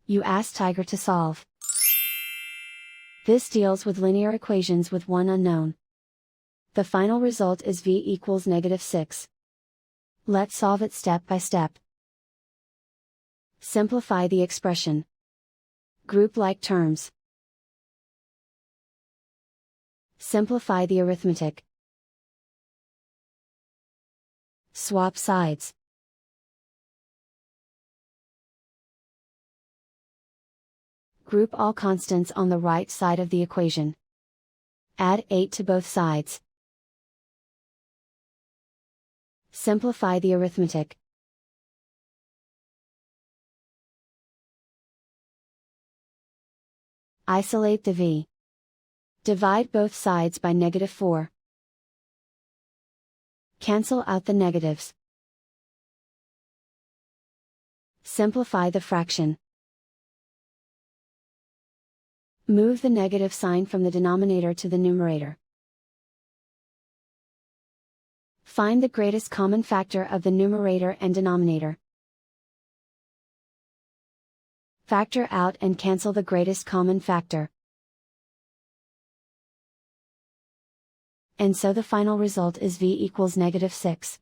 You ask Tiger to solve. This deals with linear equations with one unknown. The final result is v equals -6. Let's solve it step by step. Simplify the expression. Group like terms. Simplify the arithmetic. Swap sides. Group all constants on the right side of the equation. Add 8 to both sides. Simplify the arithmetic. Isolate the v. Divide both sides by -4. Cancel out the negatives. Simplify the fraction. Move the negative sign from the denominator to the numerator. Find the greatest common factor of the numerator and denominator. Factor out and cancel the greatest common factor. And so the final result is v equals -6.